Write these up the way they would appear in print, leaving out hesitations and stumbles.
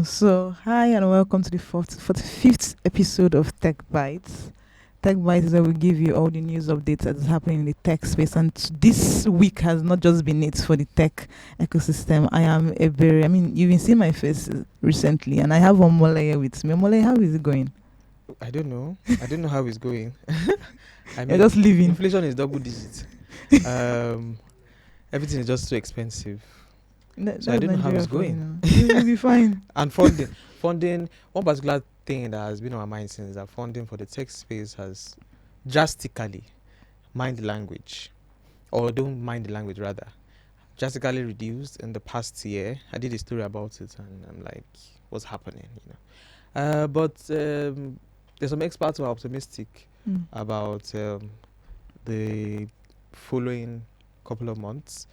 Hi and welcome to the 45th episode of Techbytes. Techbytes is where we give you all the news updates that is happening in the tech space. And this week has not just been it for the tech ecosystem. You've been seeing my face recently, and I have Omole here with me. Omole, how is it going? I don't know. I don't know how it's going. You're just living. Inflation is double digits. Everything is just too expensive. So I don't know how it's going. You'll be fine. And funding. One particular thing that has been on my mind since that funding for the tech space has drastically don't mind the language rather, drastically reduced in the past year. I did a story about it, and I'm like, what's happening? But there's some experts who are optimistic about the following couple of months.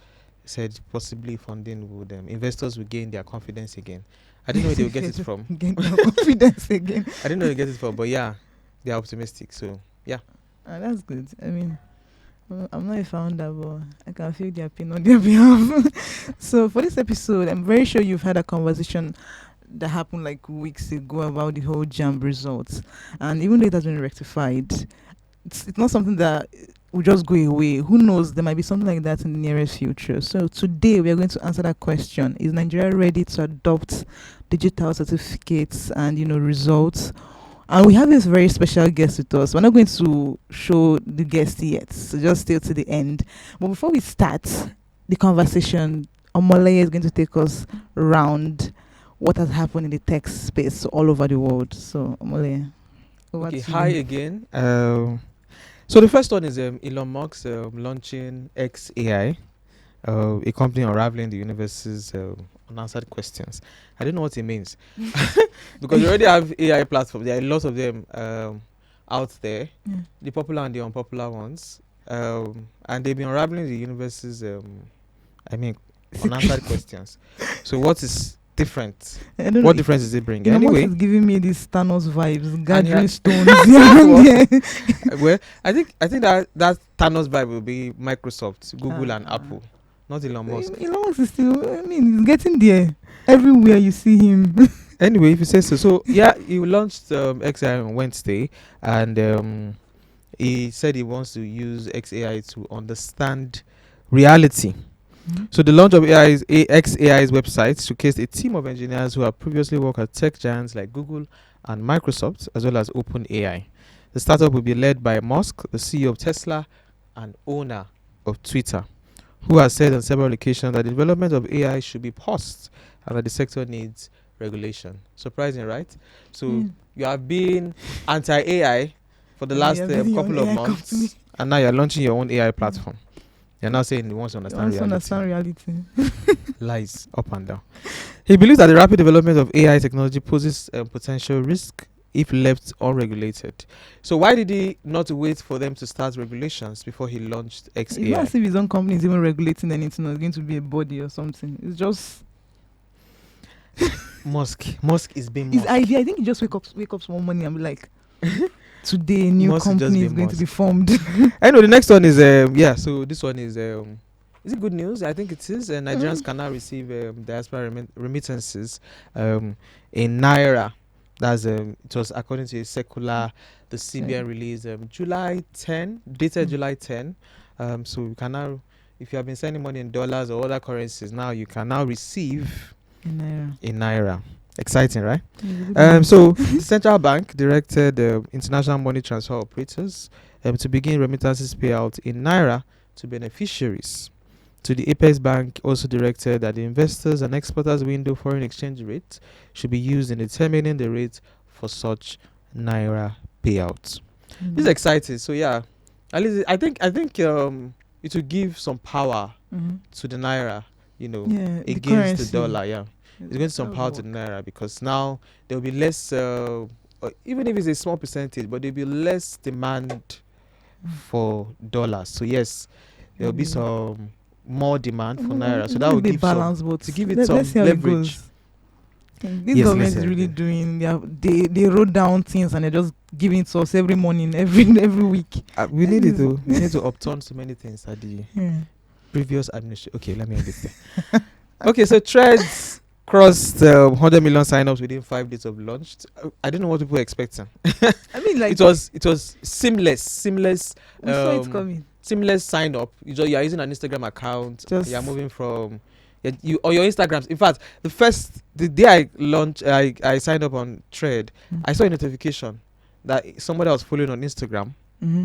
Said possibly funding would investors will gain their confidence again. I didn't know where they would get it from. Gain their confidence again. I didn't know where they get it from, but yeah, they are optimistic. So yeah, that's good. I mean, I'm not a founder, but I can feel their pain on their behalf. So for this episode, I'm very sure you've had a conversation that happened like weeks ago about the whole JAMB results, and even though it has been rectified, it's not something that will just go away. Who knows? There might be something like that in the nearest future. So today we are going to answer that question: is Nigeria ready to adopt digital certificates and results? And we have this very special guest with us. We're not going to show the guest yet, so just stay to the end. But before we start the conversation, Omole is going to take us around what has happened in the tech space all over the world. So Omole, over to you. Hi again. So the first one is Elon Musk launching xAI, a company unraveling the universe's unanswered questions. I don't know what it means because we already have AI platforms. There are a lot of them out there, the popular and the unpopular ones, and they've been unraveling the universe's unanswered questions. So what is different? What difference does it bring? Anyway, it's giving me these Thanos vibes, gathering stones. Well, I think that Thanos vibe will be Microsoft, Google, and Apple, not Elon Musk. Elon Musk is still, he's getting there. Everywhere you see him. Anyway, if you say so. So yeah, he launched xAI on Wednesday, and he said he wants to use xAI to understand reality. So the launch of xAI's website showcased a team of engineers who have previously worked at tech giants like Google and Microsoft, as well as OpenAI. The startup will be led by Musk, the CEO of Tesla and owner of Twitter, who has said on several occasions that the development of AI should be paused and that the sector needs regulation. Surprising, right? So you have been anti-AI for the last couple of months, and now you're launching your own AI platform. You're now saying he wants to understand reality. Lies up and down. He believes that the rapid development of AI technology poses a potential risk if left unregulated. So why did he not wait for them to start regulations before he launched xAI? It's not as if his own company is even regulating anything. It's going to be a body or something. It's just Musk is being his idea. I think he just wake up one morning and be like, today, a new company is going to be formed. Anyway, the next one is so this one is it good news? I think it is. Nigerians can now receive diaspora remittances in Naira. That's it was according to a circular the CBN released July 10, dated July 10. So you can now, if you have been sending money in dollars or other currencies, now you can now receive in Naira. Exciting, right? So the central bank directed international money transfer operators to begin remittances payout in Naira to beneficiaries. To the Apex Bank also directed that the investors and exporters window foreign exchange rate should be used in determining the rate for such Naira payouts. This is exciting. So yeah, at least I think it will give some power to the Naira, against the dollar. Yeah. It's going to some power to the Naira because now there will be less, even if it's a small percentage, but there will be less demand for dollars. So yes, there will be some more demand for Naira. So that will give balance, to give it some leverage. This government is really doing. They wrote down things and they're just giving it to us every morning, every week. We need it though. We need to upturn so many things at the previous administration. Okay, let me end this thing. Okay, so Threads crossed 100 million sign-ups within 5 days of launch. I don't know what people were expecting. I mean, like, It was seamless, we saw it um, coming. seamless sign up. You are using an Instagram account. Just You are moving from you or your Instagrams. In fact, the day I launched, I signed up on Thread. I saw a notification that somebody I was following on Instagram Mm-hmm.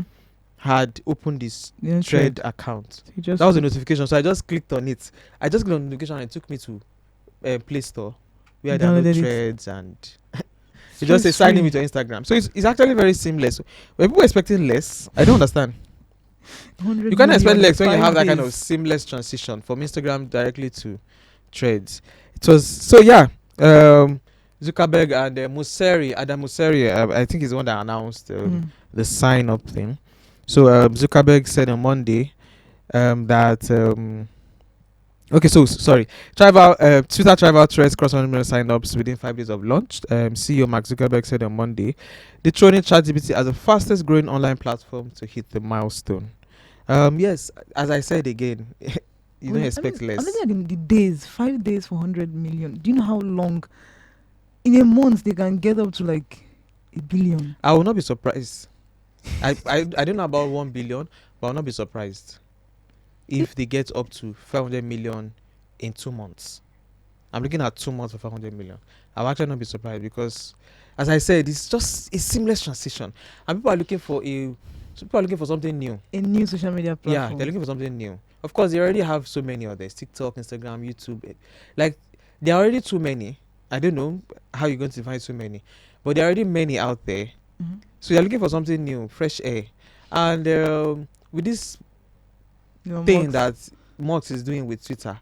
had opened this Yeah, Thread account. You just That was a notification, so I just clicked on it. I just clicked on the notification and it took me to Play Store where I download Downloaded it. Threads and you just say It's sign in free. with your Instagram. So it's actually very seamless. When people are expecting less, I don't understand. 100 You can't expect million in less when you 5 have that kind of days. seamless transition from Instagram directly to Threads. It was so yeah. Zuckerberg and Adam Mosseri, I think he's the one that announced the sign up thing. So Zuckerberg said on Monday that okay, so sorry. Twitter tribal threads cross 100 million sign-ups within 5 days of launch. CEO Mark Zuckerberg said on Monday, dethroning ChatGPT as the fastest growing online platform to hit the milestone. Yes, as I said again, you don't expect less. I'm looking at the days, 5 days for 100 million. Do you know how long? In a month, they can get up to like 1 billion. I will not be surprised. I don't know about 1 billion, but I will not be surprised if they get up to 500 million in 2 months. I'm looking at 2 months for 500 million. I'll actually not be surprised because, as I said, it's just a seamless transition, and people are looking for something new. A new social media platform. Yeah, they're looking for something new. Of course, they already have so many others: TikTok, Instagram, YouTube. Like, there are already too many. I don't know how you're going to find so many, but there are already many out there. Mhm. So you're looking for something new, fresh air, and with this Your thing Musk. that Musk is doing with Twitter.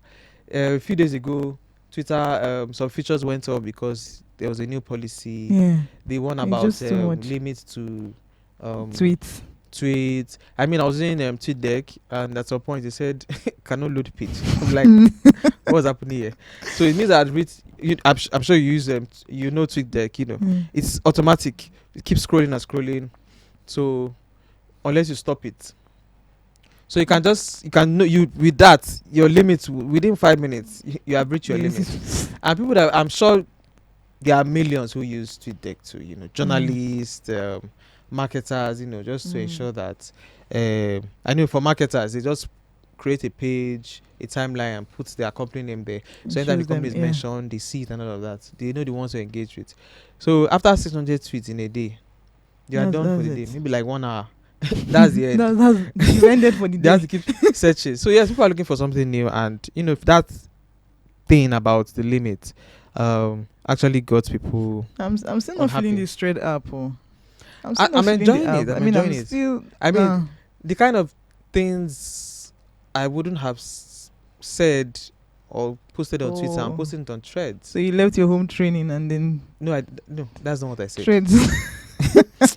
A few days ago, Twitter some features went off because there was a new policy. Yeah. They warn It's about just too much. limits to Tweets. tweets. I mean, I was using TweetDeck, and at some point they said cannot load page. I'm like, what's happening here? So it means that I'm sure you use TweetDeck. It's automatic. It keeps scrolling and scrolling. So unless you stop it. So you can know you with that your limit within 5 minutes you have reached your limit. And people that I'm sure there are millions who use TweetDeck to journalists, marketers, just to ensure that I know for marketers they just create a page, a timeline, and put their company name there. So anytime the company is mentioned, they see it and all of that. They know the ones to engage with. So after 600 tweets in a day, they are done for the day. Maybe like 1 hour. That's the end. That's you ended for the They day. have to keep searching. So yes, people are looking for something new, and if that thing about the limit actually got people. I'm still not unhappy. feeling this Thread app. I'm still not I'm feeling enjoying the it. app. I'm I mean, enjoying I'm it. still. I mean, the kind of things I wouldn't have said or posted on Twitter. I'm posting it on Threads. So you left your home training and then No, that's not what I said. Threads.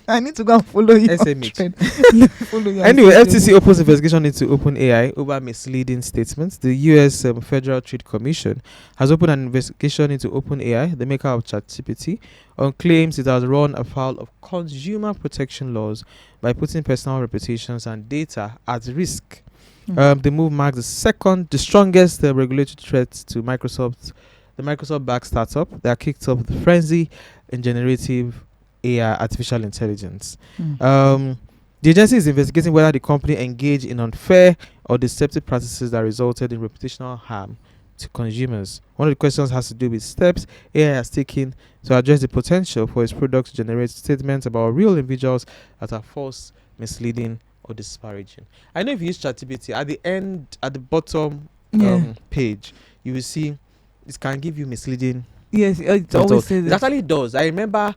I need to go and follow you. SMH. Follow you. Anyway, FTC opens investigation into OpenAI over misleading statements. The U.S. Federal Trade Commission has opened an investigation into OpenAI, the maker of ChatGPT, on claims it has run afoul of consumer protection laws by putting personal reputations and data at risk. The move marks the strongest regulatory threat to Microsoft, the Microsoft-backed startup that kicked off the frenzy in generative AI, artificial intelligence. The agency is investigating whether the company engaged in unfair or deceptive practices that resulted in reputational harm to consumers. One of the questions has to do with steps AI has taken to address the potential for its product to generate statements about real individuals that are false, misleading, or disparaging. I know if you use ChatGPT, at the bottom page, you will see it can give you misleading. Yes, it always says it actually does. I remember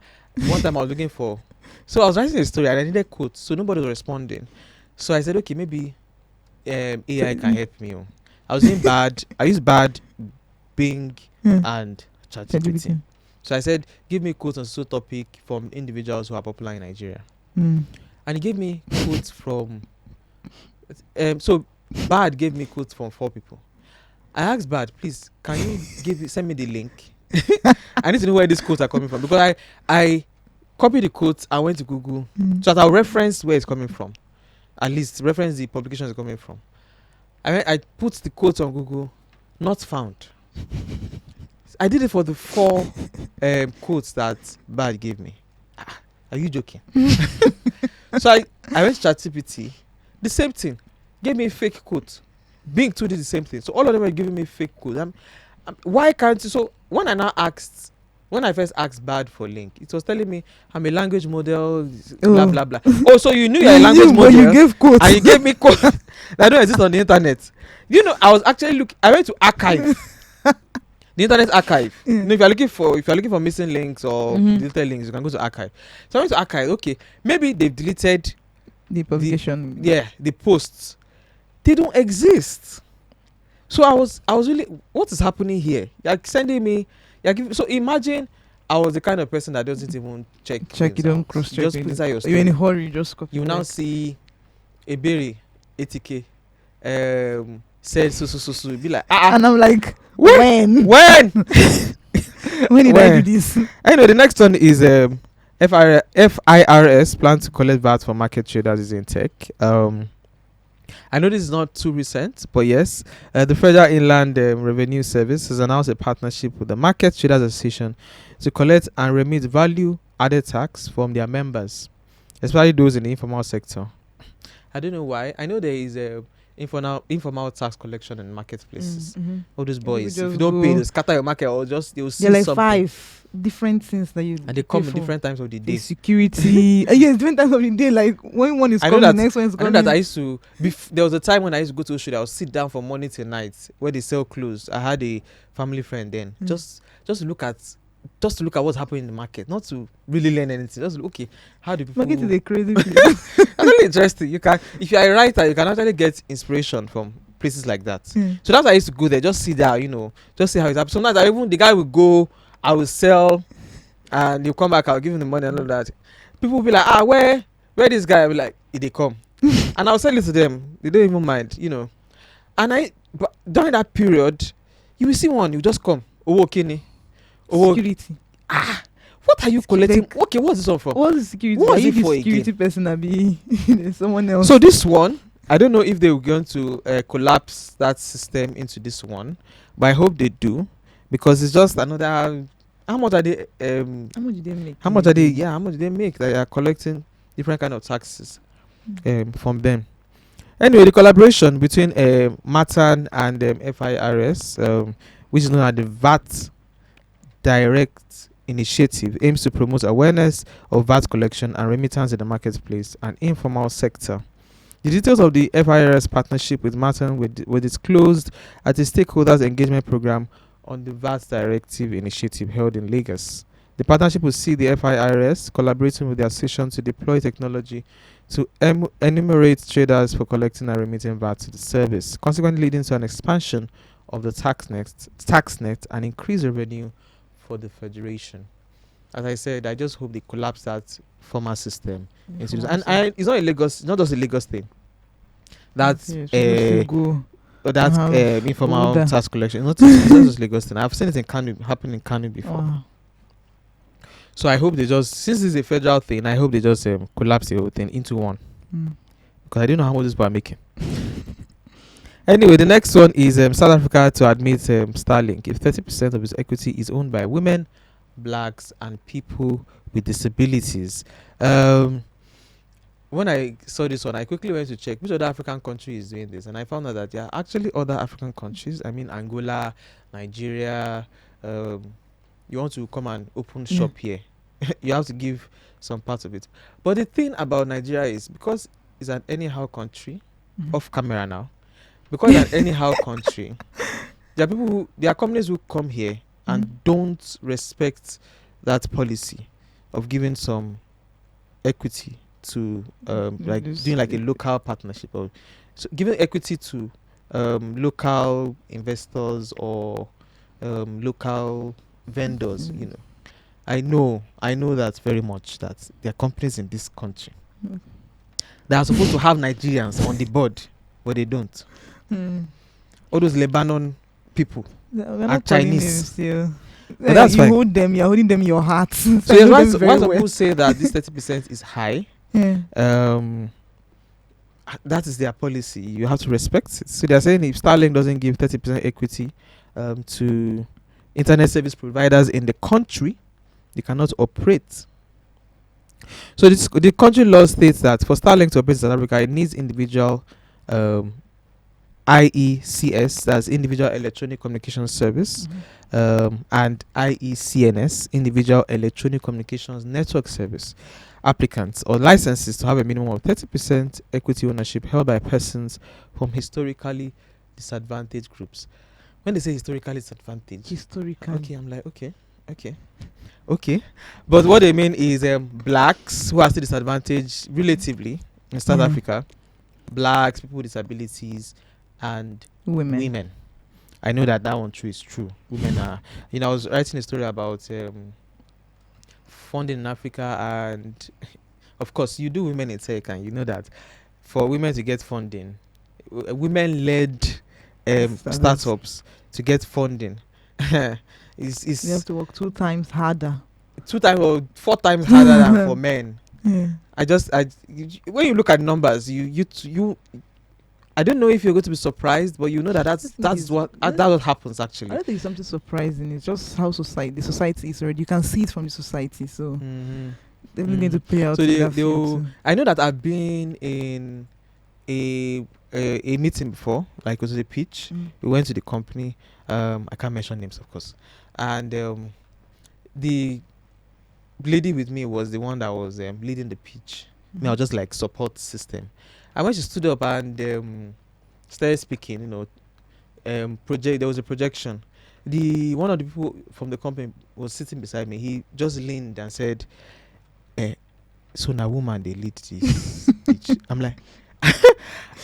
one time I was looking for, so I was writing a story and I needed quotes, so nobody was responding. So I said, okay, maybe AI can help me. I was using Bard. I used Bard, Bing, and ChatGPT. So I said, give me quotes on so topic from individuals who are popular in Nigeria. And he gave me quotes from. So Bard gave me quotes from 4 people. I asked Bard, please, can you send me the link? I need to know where these quotes are coming from, because I copied the quotes and went to Google so that I'll reference where it's coming from. At least reference the publications it's coming from. I put the quotes on Google, not found. I did it for the 4 quotes that Bad gave me. Are you joking? So I went to ChatGPT, the same thing, gave me a fake quote. Bing too did the same thing. So all of them were giving me fake quotes. Why can't you? So when I first asked Bad for link, it was telling me I'm a language model, blah blah blah. Oh, so you knew you're a language model, you gave quotes, and you gave me quotes that don't exist on the internet. You know, I was actually looking. I went to archive. The internet archive. You know, if you're looking for missing links or deleted links, you can go to archive. So I went to archive. Okay, maybe they've deleted the publication. The posts. They don't exist. So I was really, what is happening here? You're sending me. So imagine I was the kind of person that doesn't even check. You don't cross check. Just put inside your story. You're in a hurry. Just copy. You now see a berry, 80k. Said so be like and I'm like, when when did I do this? Anyway, the next one is FIRS plan to collect VAT for market traders in tech. I know this is not too recent, but yes, the Federal Inland Revenue Service has announced a partnership with the Market Traders Association to collect and remit value added tax from their members, especially those in the informal sector. I don't know why. I know there is a informal tax collection in marketplaces. All those boys, if you don't pay, they scatter your market or just they'll see like something. 5 different things that you and they come in different times of the day. Security, yes, different times of the day. Like when one is coming, the next one is coming. I know that I used to. There was a time when I used to go to a show. I would sit down from morning till night where they sell clothes. I had a family friend then, just to look at what's happening in the market, not to really learn anything. Just okay, how do people? Market is a crazy place. That's really interesting. You can, if you are a writer, you can actually get inspiration from places like that. So that's why I used to go there, just sit down, just see how it happens. Sometimes the guy will go, I will sell, and you come back, I'll give him the money and all that. People will be like, where this guy? I'll be like, they come, and I'll sell it to them. They don't even mind, And but during that period, you will see one, you just come, security. What are you collecting? Okay, what's this one for? What's the security? What is it for security again? Person that be someone else. So this one, I don't know if they were going to collapse that system into this one, but I hope they do, because it's just another. How much are they? How much do they make? How much do they make? They are collecting different kind of taxes from them. Anyway, the collaboration between Matan and FIRS, which is known as the VAT Direct Initiative, aims to promote awareness of VAT collection and remittance in the marketplace and informal sector. The details of the FIRS partnership with Martin were disclosed at a stakeholders engagement program on the VAT Directive Initiative held in Lagos. The partnership will see the FIRS collaborating with the association to deploy technology to enumerate traders for collecting and remitting VAT to the service, consequently leading to an expansion of the tax net and increased revenue for the federation. As I said, I just hope they collapse that former system. It's not not just a Lagos thing. That's informal tax collection. It's not just Lagos thing. I've seen it happen in Kano before. Wow. So I hope since it's a federal thing, I hope they just collapse the whole thing into one. Because I don't know how much these people are making. Anyway, the next one is South Africa to admit Starlink if 30% of its equity is owned by women, blacks, and people with disabilities. When I saw this one, I quickly went to check which other African country is doing this, and I found out that there are actually other African countries. I mean, Angola, Nigeria. You want to come and open shop here, you have to give some part of it. But the thing about Nigeria is, because it's an anyhow country, off camera now, because it's an anyhow country, there are companies who come here and don't respect that policy of giving some equity to doing like a local partnership, or so giving equity to local investors or local vendors. I know that very much, that there are companies in this country that are supposed to have Nigerians on the board, but they don't. All those Lebanon people and Chinese. But that's fine. You're holding them in your heart. So yes, why some people say that this 30% is high. That is their policy. You have to respect it. So they're saying if Starlink doesn't give 30% equity to internet service providers in the country, they cannot operate. So the country law states that for Starlink to operate in South Africa, it needs individual IECS, that's Individual Electronic Communications Service, and IECNS, Individual Electronic Communications Network Service applicants or licenses to have a minimum of 30% equity ownership held by persons from historically disadvantaged groups. When they say historically disadvantaged, okay, I'm like, okay. But what they mean is blacks who are still disadvantaged relatively in South Africa, blacks, people with disabilities, and women. I know that one true is true. Women are, I was writing a story about funding in Africa, and of course, you do women in tech, and you know that for women to get funding, women-led startups to get funding, is you have to work 2 times harder. 2 times or 4 times harder than for men. When you look at numbers, I don't know if you're going to be surprised, but you know that's what happens actually. I don't think it's something surprising. It's just how the society is already. You can see it from the society, so they're going to play out. So I know that I've been in a meeting before, like it was a pitch. We went to the company. I can't mention names, of course, and the lady with me was the one that was leading the pitch. I was just like support system. And when she stood up and started speaking, there was a projection. One of the people from the company was sitting beside me. He just leaned and said, so now woman they lead this pitch. I'm like,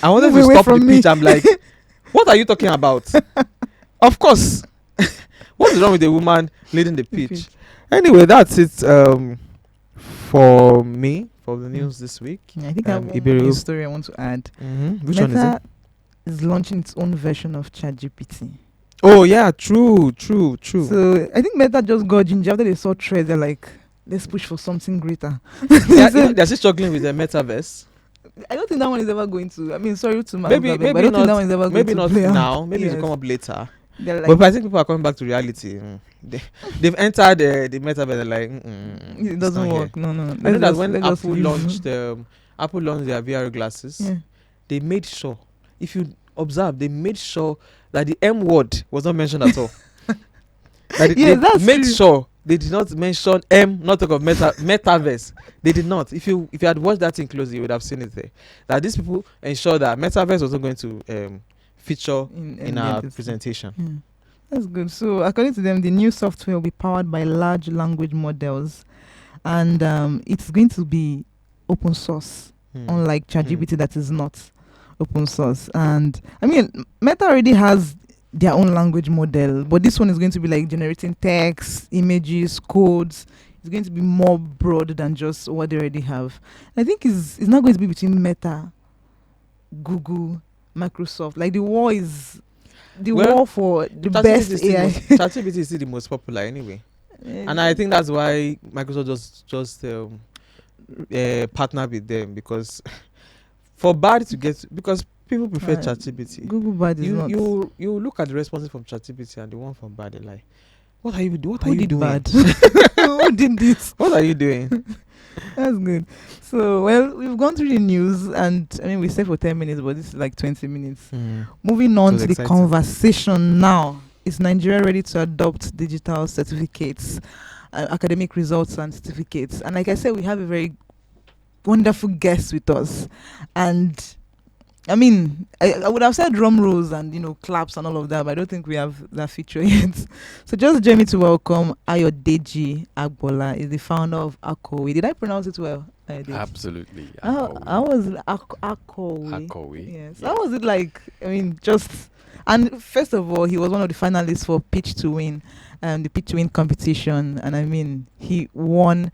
I wanted to stop the pitch. I'm like, what are you talking about? Of course. What's wrong with the woman leading the pitch? Anyway, that's it for me, for the news this week. I think I have one story I want to add. Which one is it? Is launching its own version of ChatGPT. Oh yeah, true. So I think Meta just got ginger after they saw Threads. They're like, let's push for something greater. They're still struggling with the metaverse. I don't think that one is ever going to. I mean, sorry to my maybe but I don't think that one is ever going to. Maybe not now. Maybe it'll come up later. Like, but I think people are coming back to reality. They've entered the metaverse. They're like, it doesn't work. No. I know that when Apple launched their VR glasses, they made sure. If you observe, they made sure that the M word was not mentioned at all. They made sure they did not mention not talk of metaverse. They did not. If you had watched that thing closely, you would have seen it there. That these people ensured that metaverse was not going to feature in our presentation. That's good. So according to them, the new software will be powered by large language models, and it's going to be open source, unlike ChatGPT that is not open source. And I mean, Meta already has their own language model, but this one is going to be like generating text, images, codes. It's going to be more broad than just what they already have. I think it's not going to be between Meta, Google, Microsoft. Like the war for the best AI. ChatGPT is still the most popular anyway, and I think that's why Microsoft just partner with them, because for Bard to get, because people prefer ChatGPT. Google Bard is not. You look at the responses from ChatGPT and the one from Bard, they're like, what are you doing? Who did this? What are you doing? That's good. So, well, we've gone through the news, and I mean, we stayed for 10 minutes, but this is like 20 minutes. Moving on to the conversation now. Is Nigeria ready to adopt digital certificates, academic results and certificates? And like I said, we have a very wonderful guest with us. And I mean, I would have said drum rolls and, claps and all of that, but I don't think we have that feature yet. So just join me to welcome Ayodeji Agbola. Is the founder of Akowe. Did I pronounce it well? Absolutely. How was it? Akowe. Yes. How was it like? I mean, and first of all, he was one of the finalists for Pitch to Win, the Pitch to Win competition. And I mean, he won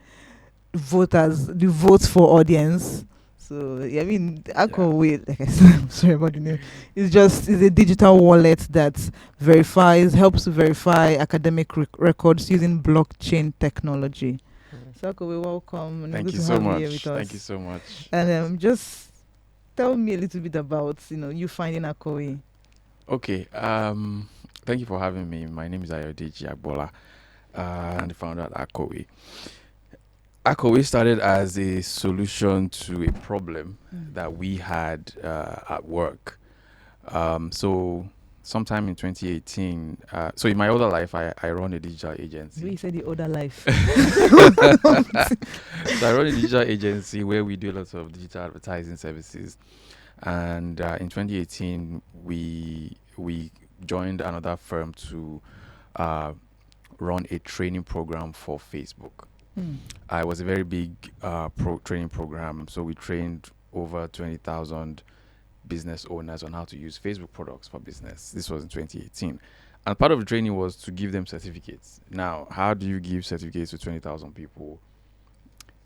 the votes for audience. So I mean, Akowe, like I said, I'm sorry about the name. It's a digital wallet that helps to verify academic records using blockchain technology. So Akowe, welcome. Thank you so much. Thank you so much. And just tell me a little bit about you finding Akowe. Okay. Thank you for having me. My name is Ayodeji Agbola, and the founder at Akowe. Akowe started as a solution to a problem that we had at work. So sometime in 2018, so in my other life, I run a digital agency. You said the other life. So I run a digital agency where we do lots of digital advertising services. And in 2018, we joined another firm to run a training program for Facebook. It was a very big training program. So we trained over 20,000 business owners on how to use Facebook products for business. This was in 2018. And part of the training was to give them certificates. Now, how do you give certificates to 20,000 people?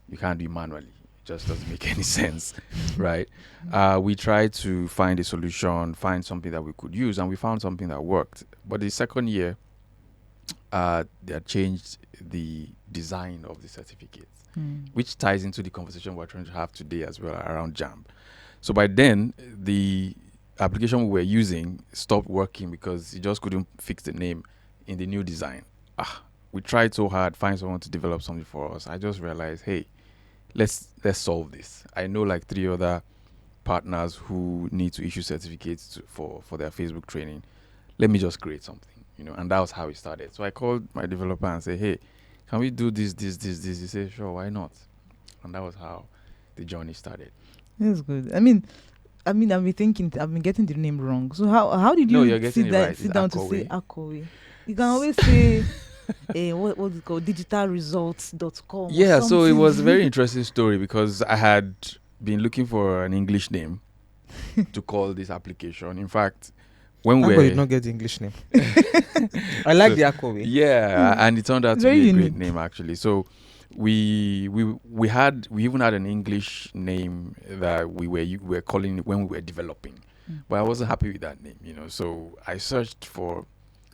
You can't do it manually. It just doesn't make any sense, right? We tried to find a solution, find something that we could use, and we found something that worked. But the second year, they had changed the design of the certificates, which ties into the conversation we're trying to have today as well around JAMB. So by then, the application we were using stopped working because it just couldn't fix the name in the new design. We tried so hard, find someone to develop something for us. I just realized, hey, let's solve this. I know like 3 other partners who need to issue certificates for their Facebook training. Let me just create something, and that was how it started. So I called my developer and said, hey, can we do this? He said, sure, why not? And that was how the journey started. That's good. I mean, I've been getting the name wrong. So how did you sit down to say Akowe? You can always say what's it called, digitalresults.com. Yeah, so it was a very interesting story because I had been looking for an English name to call this application. In fact, when we did not get the English name. I like the Akowe. Yeah, and it turned out to be a great name actually. So we even had an English name that we were calling it when we were developing, but I wasn't happy with that name, So I searched there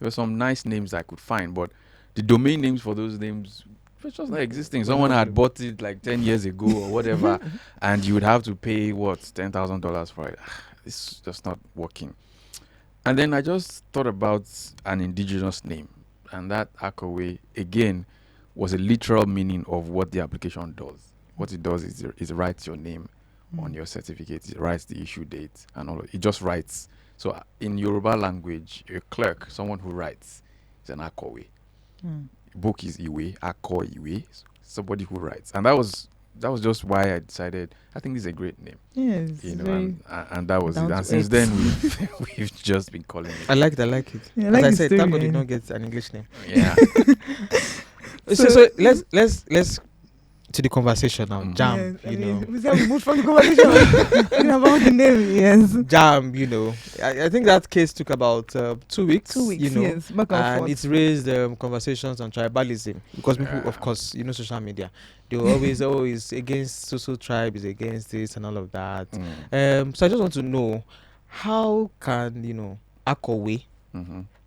were some nice names I could find, but the domain names for those names were just not existing. Someone had bought it like 10 years ago or whatever, and you would have to pay $10,000 for it. It's just not working. And then I just thought about an indigenous name, and that Akowe again was a literal meaning of what the application does. What it does is it writes your name on your certificate. It writes the issue date and all. It just writes. So in Yoruba language, a clerk, someone who writes, is an Akowe. Book is Iwe, Ako Iwe, somebody who writes. And that was just why I decided, I think this is a great name. Yes. And that was it. And since then, we've just been calling it. I like it. Yeah, As I said, thank God did not get an English name. Yeah. So let's to the conversation now. JAMB, We said we moved from the conversation about the name. Yes. JAMB, I think that case took about 2 weeks. 2 weeks. Yes. Back and forth. It's raised conversations on tribalism because people, of course, social media. They were always against social tribe, is against this and all of that. So I just want to know, how can Akowe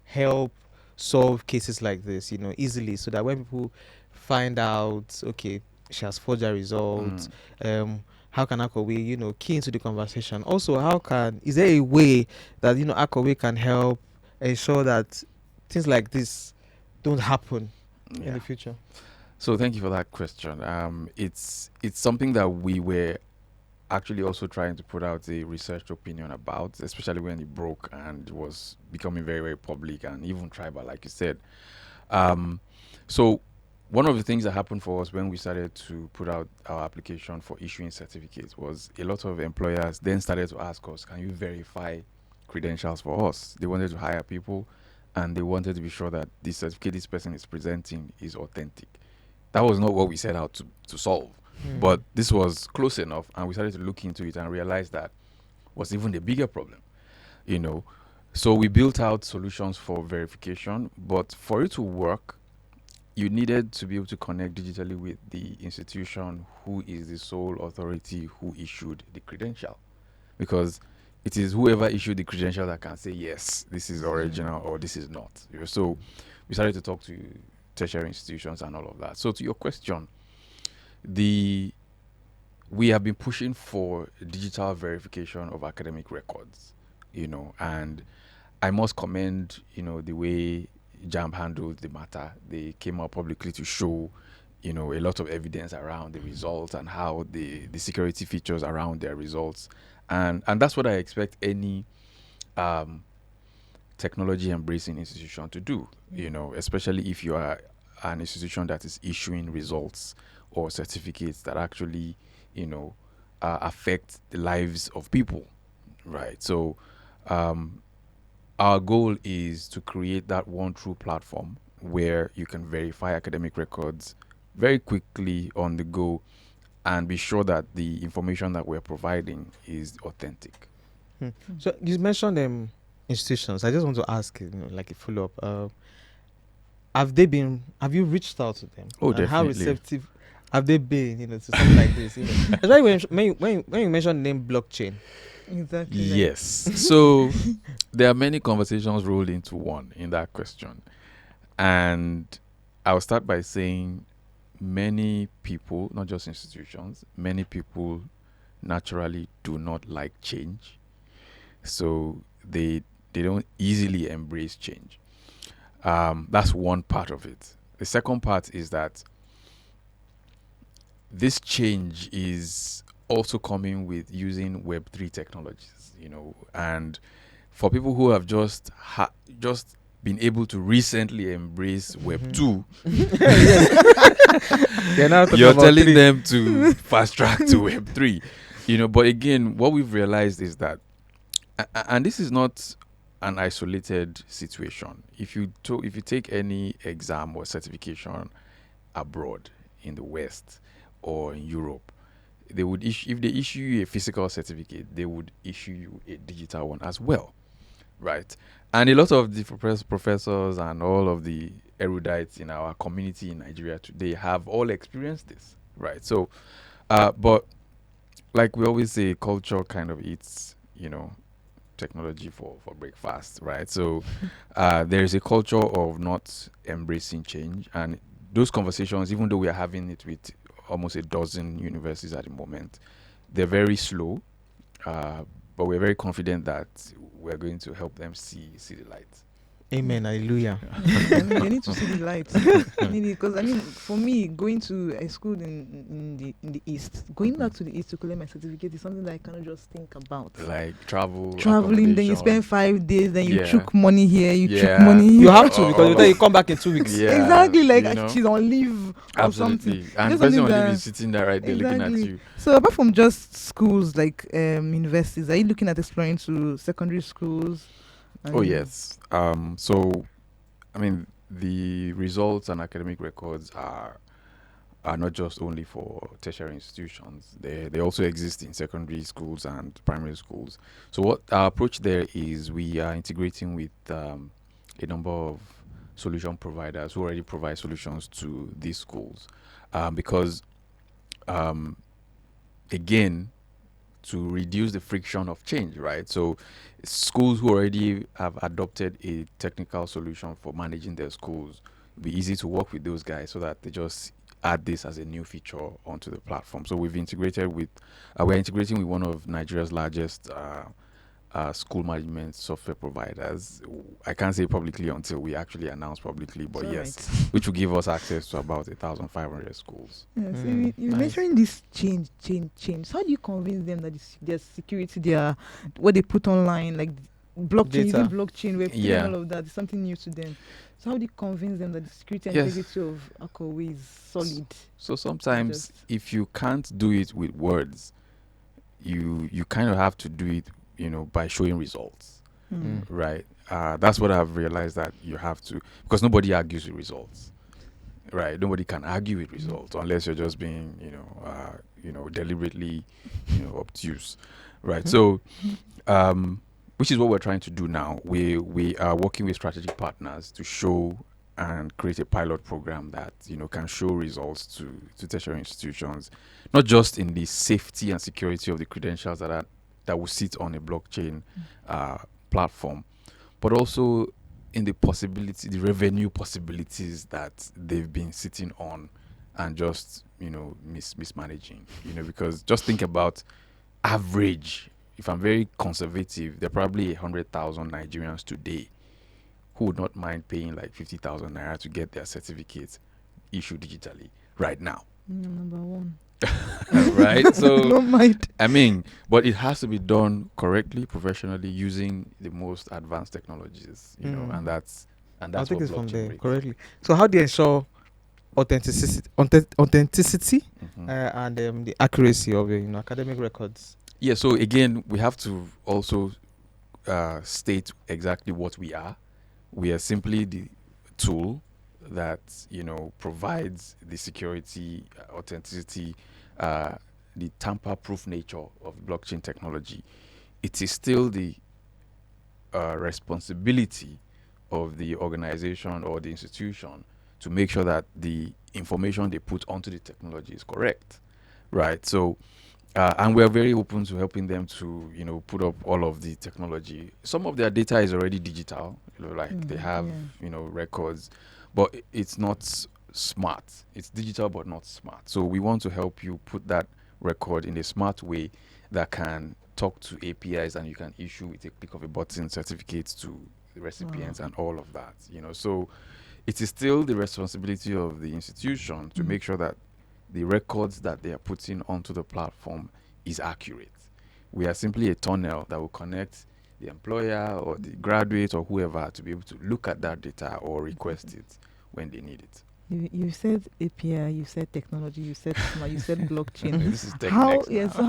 help solve cases like this, easily, so that when people find out, okay, she has forged her results, how can Akowe, key into the conversation? Also, is there a way that, Akowe can help ensure that things like this don't happen in the future? So thank you for that question. It's something that we were actually also trying to put out a research opinion about, especially when it broke and was becoming very, very public and even tribal, like you said. So one of the things that happened for us when we started to put out our application for issuing certificates was a lot of employers then started to ask us, can you verify credentials for us? They wanted to hire people and they wanted to be sure that the certificate this person is presenting is authentic. That was not what we set out to solve. But this was close enough, and we started to look into it and realize that was even the bigger problem, So we built out solutions for verification, but for it to work, you needed to be able to connect digitally with the institution who is the sole authority who issued the credential, because it is whoever issued the credential that can say, yes, this is original or this is not. So we started to talk to tertiary institutions and all of that. So to your question, we have been pushing for digital verification of academic records, and I must commend, the way JAMB handled the matter. They came out publicly to show, a lot of evidence around the results and how the security features around their results. And that's what I expect any technology embracing institution to do, especially if you are an institution that is issuing results or certificates that actually, affect the lives of people, right? So, our goal is to create that one true platform where you can verify academic records very quickly on the go and be sure that the information that we're providing is authentic. So you mentioned institutions. I just want to ask, like a follow up. Have you reached out to them? Oh, And how definitely. receptive have they been, to something like this? Especially when you mentioned the name blockchain. Exactly. Yes. So there are many conversations rolled into one in that question. And I'll start by saying many people, not just institutions, many people naturally do not like change. So they don't easily embrace change. That's one part of it. The second part is that this change is also coming with using Web3 technologies, and for people who have just been able to recently embrace Web2, you're telling them to fast track to Web3, But again, what we've realized is that, and this is not an isolated situation. If you take any exam or certification abroad in the West or in Europe, they would if they issue you a physical certificate, they would issue you a digital one as well, right? And a lot of the professors and all of the erudites in our community in Nigeria today have all experienced this, right? So, but like we always say, culture kind of eats, technology for breakfast, right? So there is a culture of not embracing change, and those conversations, even though we are having it with almost a dozen universities at the moment, they're very slow, but we're very confident that we're going to help them see the light. Amen. Hallelujah. They need to see the light. Because for me, going to a school in the east, going back to the east to collect my certificate is something that I cannot just think about. Like traveling, then you spend 5 days, then you Yeah. chook money here, you Yeah. chook money here. You have to, because you come back in 2 weeks. Yeah, Exactly, she's on leave or absolutely. something. And the Just person something on leave that- is sitting there right there looking at Exactly. you. So apart from just schools like universities, are you looking at exploring to secondary schools? Oh yes. So, the results and academic records are not just only for tertiary institutions. They also exist in secondary schools and primary schools. So what our approach there is, we are integrating with a number of solution providers who already provide solutions to these schools, because again, to reduce the friction of change, right? So schools who already have adopted a technical solution for managing their schools, it'll be easy to work with those guys so that they just add this as a new feature onto the platform. So we're integrating with one of Nigeria's largest school management software providers. I can't say publicly until we actually announce publicly, but It's yes, alright. which will give us access to about 1,500 schools. Yeah, so you're Nice. mentioning this change. How do you convince them that their security, what they put online, like blockchain, Data. using blockchain, web Yeah. all of that is something new to them? So how do you convince them that the security and Yes. integrity of Akọ̀wé is solid? So sometimes, Just- if you can't do it with words, you kind of have to do it, by showing results, Hmm. right? That's what I've realized, that you have to, because nobody argues with results, right? Nobody can argue with results unless you're just being, deliberately, obtuse, right? So, which is what we're trying to do now. We are working with strategic partners to show and create a pilot program that can show results to tertiary institutions, not just in the safety and security of the credentials that will sit on a blockchain platform, but also in the revenue possibilities that they've been sitting on and just mismanaging. Because just think about average if I'm very conservative, there are probably 100,000 Nigerians today who would not mind paying like 50,000 naira to get their certificates issued digitally right now. Number one. Right? So, Don't mind. I mean, but it has to be done correctly, professionally, using the most advanced technologies, and that's I'll what take this from blockchain there brings. correctly. So how do you ensure authenticity Mhm. and the accuracy of academic records? Yeah, so again, we have to also state exactly what we are. We are simply the tool that provides the security, authenticity, the tamper-proof nature of blockchain technology. It is still the responsibility of the organization or the institution to make sure that the information they put onto the technology is correct, right? So, and we're very open to helping them to, put up all of the technology. Some of their data is already digital, like they have, records, but it's not smart. It's digital, but not smart. So we want to help you put that record in a smart way that can talk to APIs, and you can issue with a click of a button certificates to the recipients and all of that. So it is still the responsibility of the institution to make sure that the records that they are putting onto the platform is accurate. We are simply a tunnel that will connect the employer or the graduate or whoever to be able to look at that data or request it when they need it. You said API, you said technology, you said smart, you said blockchain. This is tech How next yeah? now. So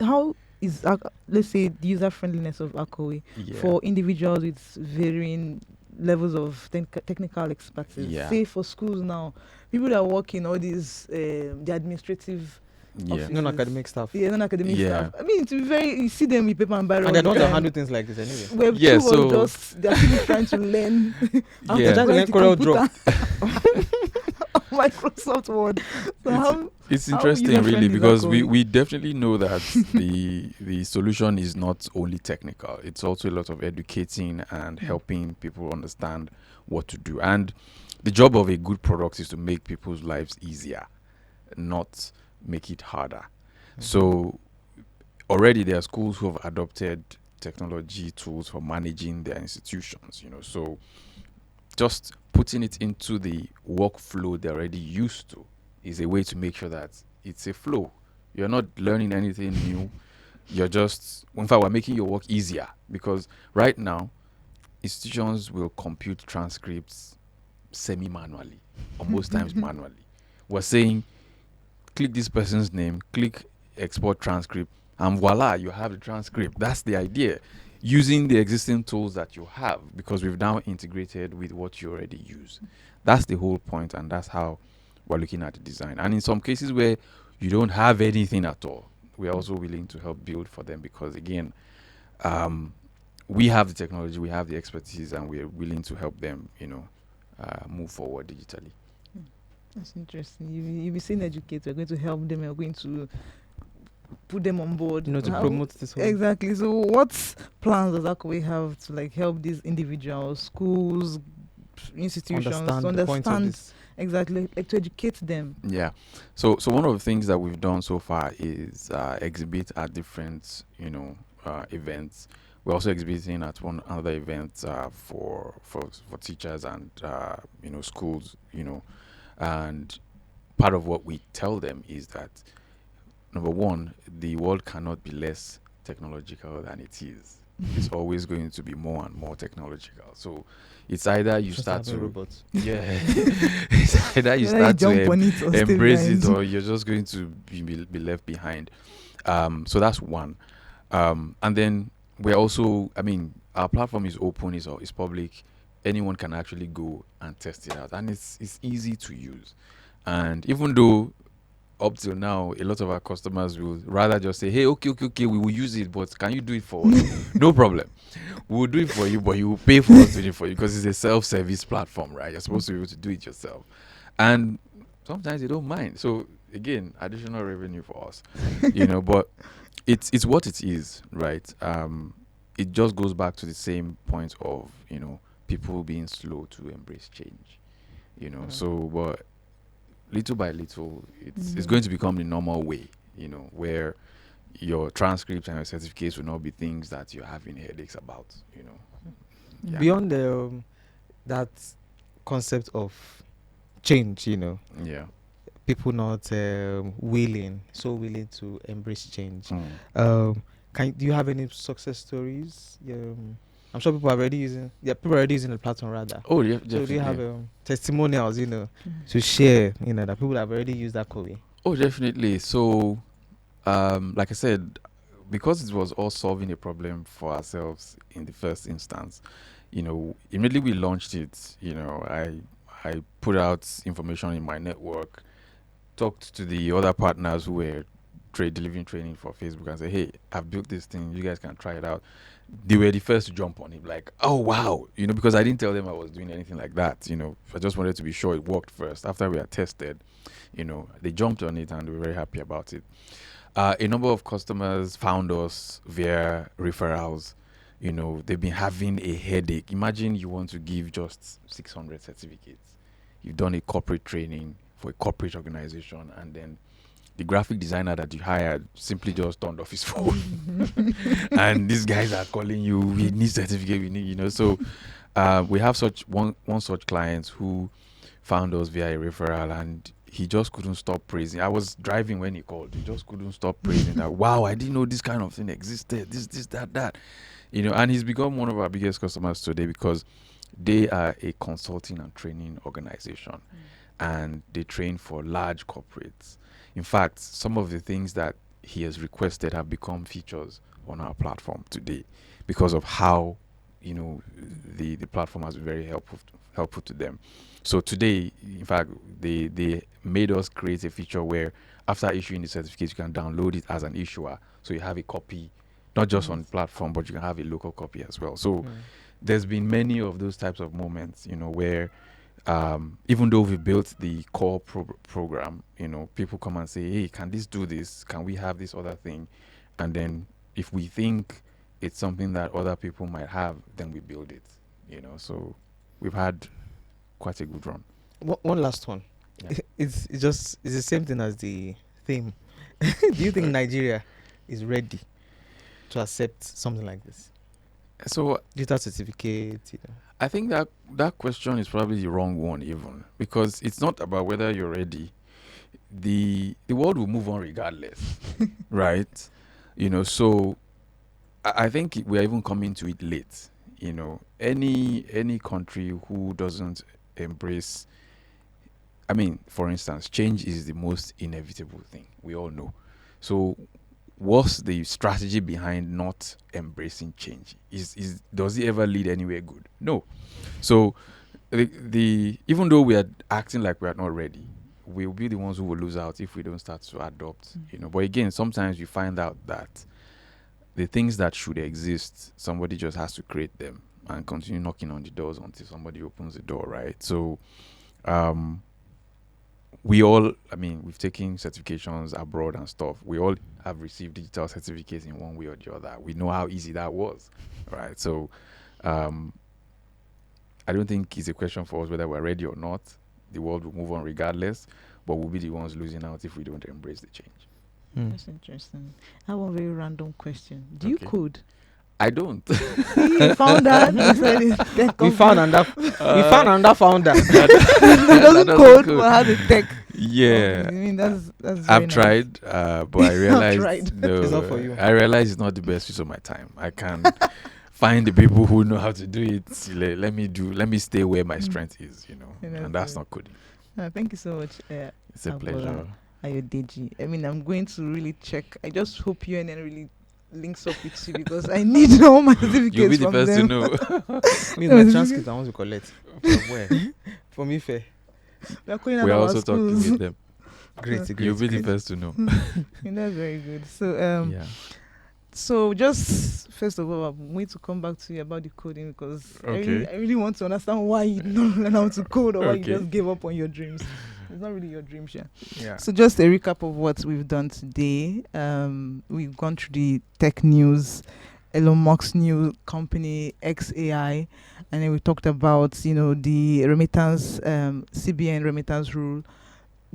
how is let's say the user friendliness of Akoi Yeah. for individuals with varying levels of technical expertise? Yeah. Say for schools now, people that work in all these the administrative Yeah. offices. Non-academic stuff. Yeah, non-academic Yeah. stuff. I mean, to be very, you see them with paper and biro. And they all don't the time. handle things like this anyway. Web Yeah, 2 was so- just they're actually trying to learn how Yeah. to Trying to learn write the Corel computer. Microsoft Word. So how It's how interesting, user-friendly really, is that because we, going? we definitely know that the solution is not only technical. It's also a lot of educating and helping people understand what to do. And the job of a good product is to make people's lives easier, not make it harder. So already there are schools who have adopted technology tools for managing their institutions. So just putting it into the workflow they're already used to is a way to make sure that it's a flow. You're not learning anything new. You're just, in fact, we're making your work easier, because right now, institutions will compute transcripts semi-manually, or most times manually. We're saying, click this person's name, click export transcript, and voila, you have the transcript. That's the idea. Using the existing tools that you have, because we've now integrated with what you already use. That's the whole point, and that's how we're looking at the design. And in some cases where you don't have anything at all, we're also willing to help build for them, because again, we have the technology, we have the expertise, and we're willing to help them, move forward digitally. That's interesting. You be saying educate, we're going to help them, we're going to put them on board. To How- promote this whole Exactly. So what plans does Akoi have to help these individuals, schools, institutions understand to the point of understand this. exactly, to educate them? Yeah. So one of the things that we've done so far is exhibit at different, events. We're also exhibiting at another event for teachers and schools, and part of what we tell them is that, number one, the world cannot be less technological than it is. It's always going to be more and more technological. So it's either you Just start having to robots. yeah, it's either you Whether start to jump on it or stay embrace it, behind. or you're just going to be left behind. So that's one. And then we're also, our platform is open, is public. Anyone can actually go and test it out, and it's easy to use. And even though up till now, a lot of our customers will rather just say, hey, okay, we will use it, but can you do it for us? No problem. We will do it for you, but you will pay for us to do it for you, because it's a self-service platform, right? You're supposed to be able to do it yourself. And sometimes they don't mind. So again, additional revenue for us, but it's what it is, right? It just goes back to the same point of, people being slow to embrace change, so, but little by little, it's going to become the normal way, where your transcripts and your certificates will not be things that you're having headaches about, Yeah. Beyond that concept of change, Yeah. people not so willing to embrace change. Mm. Do you have any success stories? I'm sure people are already using. Yeah, people are already using the platform rather. Oh, yeah, So definitely. do you have testimonials, to share? That people have already used that code. Oh, definitely. So, like I said, because it was all solving a problem for ourselves in the first instance, immediately we launched it, I put out information in my network, talked to the other partners who were delivering training for Facebook and say, hey, I've built this thing, you guys can try it out. They were the first to jump on it, like, oh wow, because I didn't tell them I was doing anything like that. I just wanted to be sure it worked first. After we had tested, they jumped on it and they were very happy about it. A number of customers found us via referrals. They've been having a headache. Imagine you want to give just 600 certificates. You've done a corporate training for a corporate organization, and then the graphic designer that you hired simply just turned off his phone. And these guys are calling you, we need certificate, we need, so we have one such client who found us via a referral, and he just couldn't stop praising. I was driving when he called. He just couldn't stop praising that, wow, I didn't know this kind of thing existed, this, that. And he's become one of our biggest customers today because they are a consulting and training organization, and they train for large corporates. In fact, some of the things that he has requested have become features on our platform today because of how, the platform has been very helpful to them. So today, in fact, they made us create a feature where after issuing the certificate, you can download it as an issuer. So you have a copy, not just on the platform, but you can have a local copy as well. So there's been many of those types of moments, where even though we built the core program, people come and say, hey, can this do this? Can we have this other thing? And then if we think it's something that other people might have, then we build it, So we've had quite a good run. One last one. Yeah. It's the same thing as the theme. Do you think Nigeria is ready to accept something like this? So Digital certificate, I think that question is probably the wrong one, even, because it's not about whether you're ready. The world will move on regardless, right? So I think we're even coming to it late. Any country who doesn't embrace, for instance, change is the most inevitable thing. We all know. So what's the strategy behind not embracing change? Does it ever lead anywhere good? No. So even though we are acting like we are not ready, we'll be the ones who will lose out if we don't start to adopt. But again, sometimes you find out that the things that should exist, somebody just has to create them and continue knocking on the doors until somebody opens the door, right? So we all, we've taken certifications abroad and stuff. We all have received digital certificates in one way or the other. We know how easy that was, right? So I don't think it's a question for us whether we're ready or not. The world will move on regardless, but we'll be the ones losing out if we don't embrace the change. That's interesting. I have one very random question. Do you code? I don't. You found that? We found another founder. He doesn't code, but has a tech. Yeah. I mean, that's I've very nice. tried, but I realized tried. no, It's not for you. I realized it's not the best use of my time. I can find the people who know how to do it. Let me stay where my strength is, and that's not coding. Thank you so much. It's a Agola pleasure. Ayodeji. I'm going to really check. I just hope UNN really links up with you because I need all my certificates You'll be the from first them. to know. Please, my transcript I want to collect. From where? From Ife. We're also talking with them. Great. You'll be the first to know. That's very good. So Yeah. So just first of all, I'm going to come back to you about the coding because Okay. I really want to understand why you don't learn how to code or why you Okay. just gave up on your dreams. It's not really your dreams, yeah. Yeah. So just a recap of what we've done today. We've gone through the tech news, Elon Musk's new company XAI, and then we talked about the remittance, CBN remittance rule,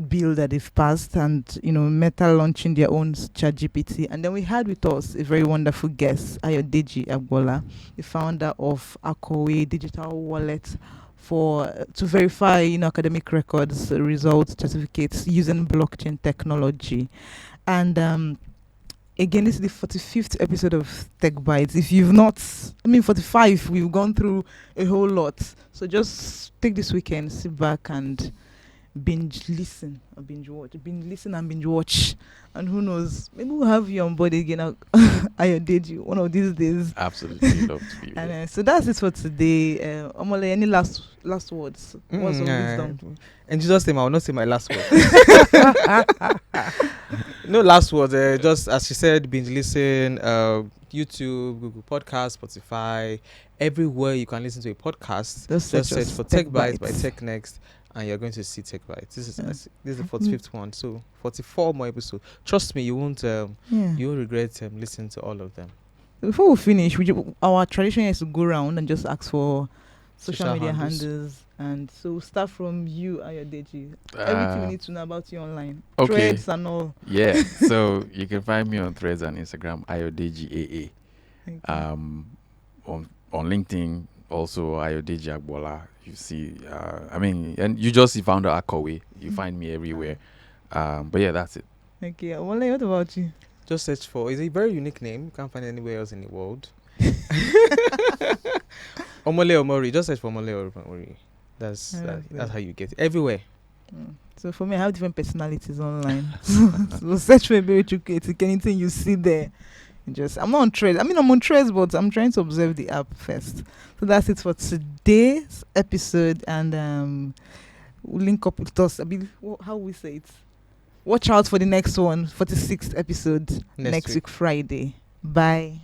bill that they've passed, and Meta launching their own chat GPT. And then we had with us a very wonderful guest, Ayodeji Agbola, the founder of Akowe digital wallet to verify academic records, results, certificates using blockchain technology. And again, this is the 45th episode of Techbytes. If you've not, 45, we've gone through a whole lot. So just take this weekend, sit back and binge listen or binge watch. And who knows, maybe we'll have you on board again. Ayodeji, one of these days. Absolutely love to be here. And so that's it for today. Omole, any last words? Words of wisdom? In Jesus' name, I will not say my last word. No last words. Just as she said, binge listen. YouTube, Google Podcast, Spotify, everywhere you can listen to a podcast. Just search for Techbytes by TechNext, and you're going to see Techbytes. This is the 45th one, so 44 more episodes. Trust me, you won't regret listening to all of them. Before we finish, our tradition is to go around and just ask for social media handles. And so start from you, Ayodeji. Everything we need to know about you online. Okay. Threads and all. Yeah. So you can find me on Threads and Instagram, Ayodeji AA. On LinkedIn, also Ayodeji Agbola. You see, and you just see founder Akowe. You find me everywhere. But yeah, that's it. Okay. Wale, what about you? Just search for. It's a very unique name. You can't find it anywhere else in the world. Omole Omori. Just search for Omole Omori. That's how you get it. Everywhere. So for me, I have different personalities online. So search for anything you see there. I'm not on Threads. I'm on Threads, but I'm trying to observe the app first. So that's it for today's episode, and we'll link up with us. How we say it? Watch out for the next one, 46th episode next week Friday. Bye.